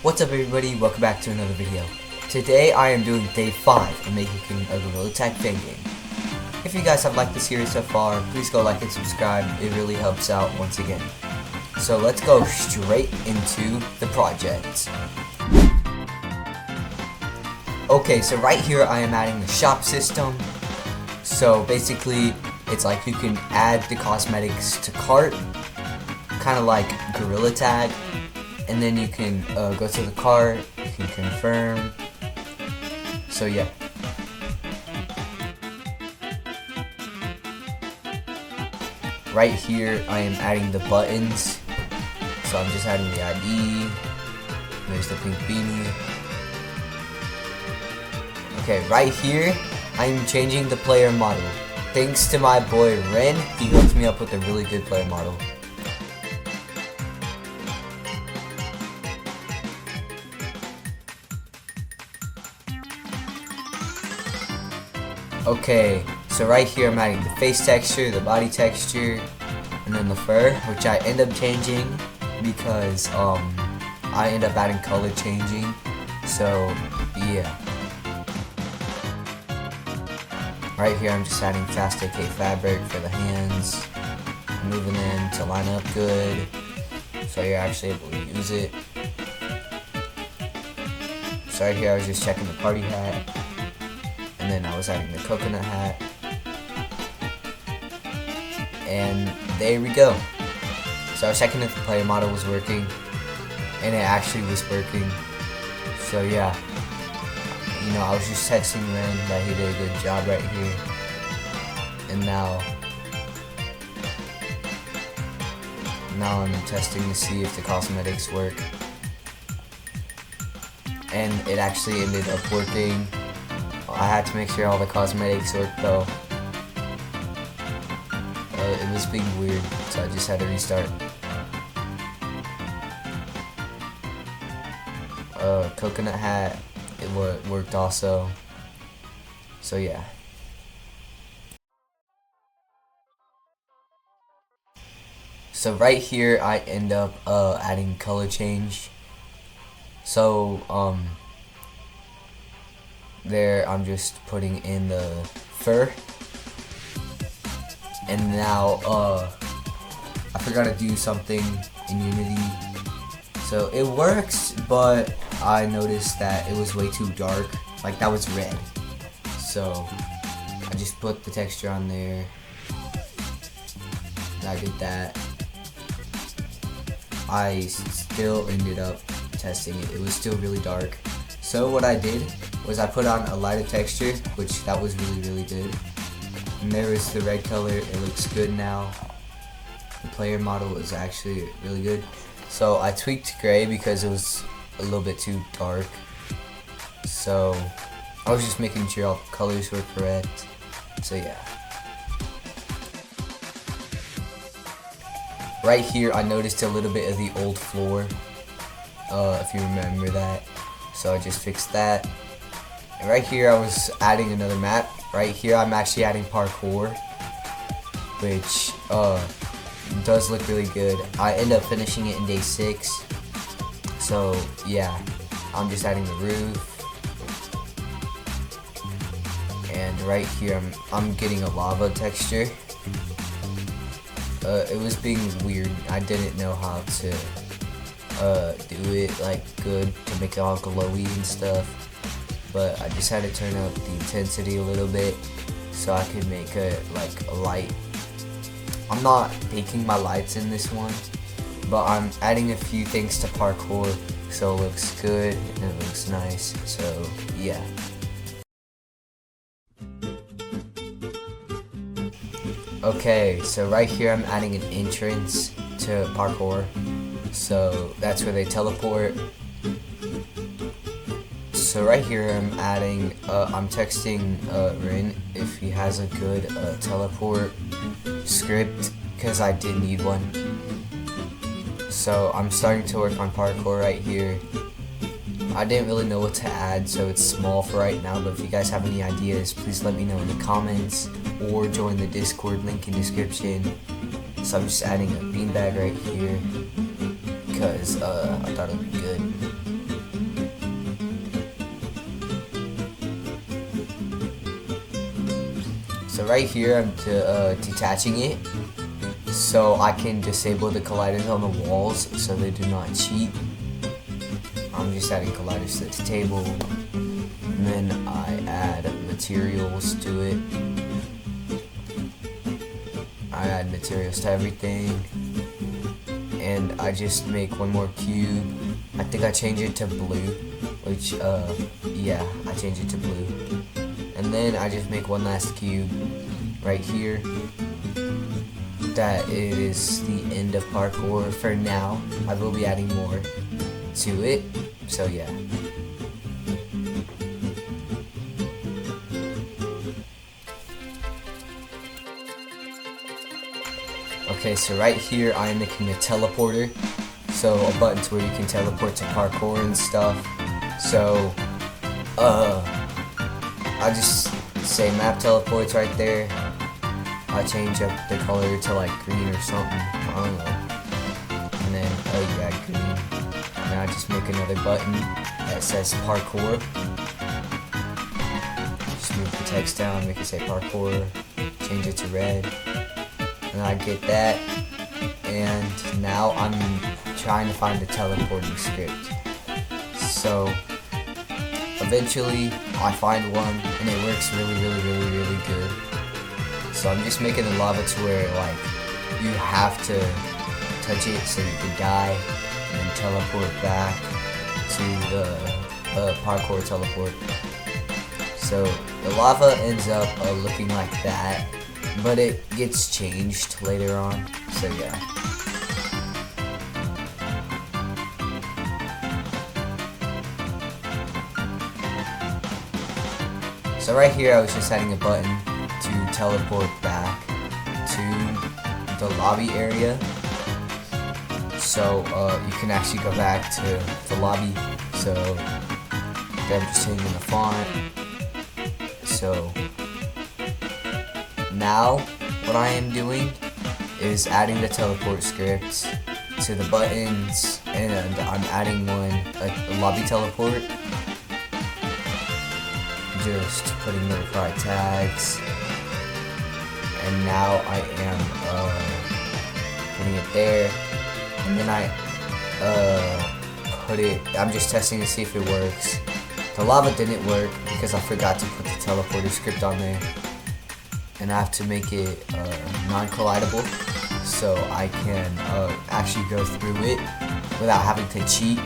What's up everybody, welcome back to another video. Today I am doing day 5 of making a gorillatag Fangame. If you guys have liked the series so far, please go like and subscribe, it really helps out once again. So let's go straight into the project. Okay, so right here I am adding the shop system. So basically, it's like you can add the cosmetics to cart, kind of like gorillatag. And then you can go to the cart, you can confirm. So yeah. Right here I am adding the buttons. So I'm just adding the ID. There's the pink beanie. Okay, right here I'm changing the player model. Thanks to my boy Ren, he hooked me up with a really good player model. Okay, so right here I'm adding the face texture, the body texture, and then the fur, which I end up changing because I end up adding color changing. So yeah. Right here I'm just adding fast AK fabric for the hands, moving them to line up good, so you're actually able to use it. So right here I was just checking the party hat. And then I was adding the coconut hat. And there we go. So I was checking if the player model was working. And it actually was working. So yeah. You know, I was just texting Ren that he did a good job right here. And now I'm testing to see if the cosmetics work. And it actually ended up working. I had to make sure all the cosmetics worked though. It was being weird, so I just had to restart. Coconut hat, it worked also. So yeah. So right here I end up adding color change. So there I'm just putting in the fur, and now I forgot to do something in Unity, so it works, but I noticed that it was way too dark, like that was red, so I just put the texture on there, and I did that. I still ended up testing it, it was still really dark. So what I did was I put on a lighter texture, which that was really good. And there is the red color, it looks good now. The player model is actually really good. So I tweaked gray because it was a little bit too dark. So I was just making sure all the colors were correct. So yeah. Right here I noticed a little bit of the old floor, if you remember that. So I just fixed that. And right here I was adding another map. Right here I'm actually adding parkour, which does look really good. I end up finishing it in day 6. So yeah, I'm just adding the roof. And right here I'm getting a lava texture. It was being weird. I didn't know how to do it like good to make it all glowy and stuff, but I just had to turn up the intensity a little bit so I could make it like a light. I'm not baking my lights in this one, but I'm adding a few things to parkour so it looks good and it looks nice. So yeah. Okay, so right here I'm adding an entrance to parkour. So that's where they teleport. So right here I'm adding, I'm texting Rin if he has a good teleport script, because I did need one. So I'm starting to work on parkour right here. I didn't really know what to add, so it's small for right now, but if you guys have any ideas, please let me know in the comments, or join the Discord link in description. So I'm just adding a beanbag right here, because I thought it would be good. So right here I'm detaching it so I can disable the colliders on the walls so they do not cheat. I'm just adding colliders to the table, and then I add materials to it. I add materials to everything, and I just make one more cube. I think I change it to blue, which yeah, I change it to blue. And then I just make one last cube right here. That is the end of parkour for now. I will be adding more to it, so yeah. Okay, so right here I am making a teleporter, so a button to where you can teleport to parkour and stuff. So I just say map teleports right there. I change up the color to like green or something, I don't know. And then, oh yeah, green. And then I just make another button that says parkour. Just move the text down, make it say parkour, change it to red. And I get that. And now I'm trying to find the teleporting script. So eventually I find one and it works really good. So I'm just making the lava to where like you have to touch it so you can die and then teleport back to the parkour teleport. So the lava ends up looking like that, but it gets changed later on, so yeah. So right here I was just adding a button to teleport back to the lobby area, so you can actually go back to the lobby. So I'm just changing the font. So now what I am doing is adding the teleport script to the buttons, and I'm adding one, a lobby teleport, just putting the required tags. And now I am putting it there, and then I I'm just testing to see if it works. The lava didn't work because I forgot to put the teleporter script on there, and I have to make it non-collidable so I can actually go through it without having to cheat.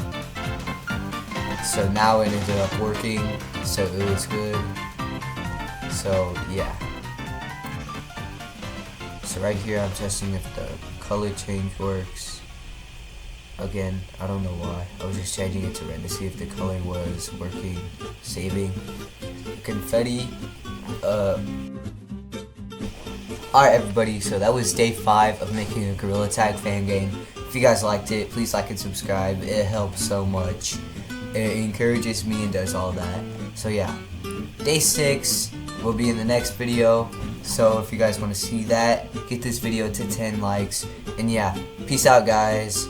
So now it ended up working, so it was good. So yeah. So right here I'm testing if the color change works. Again, I don't know why. I was just changing it to red to see if the color was working, saving. Confetti. Alright everybody, so that was day 5 of making a gorilla tag fan game. If you guys liked it, please like and subscribe. It helps so much. It encourages me and does all that. So yeah, day 6 will be in the next video. So if you guys want to see that, get this video to 10 likes. And yeah, peace out guys.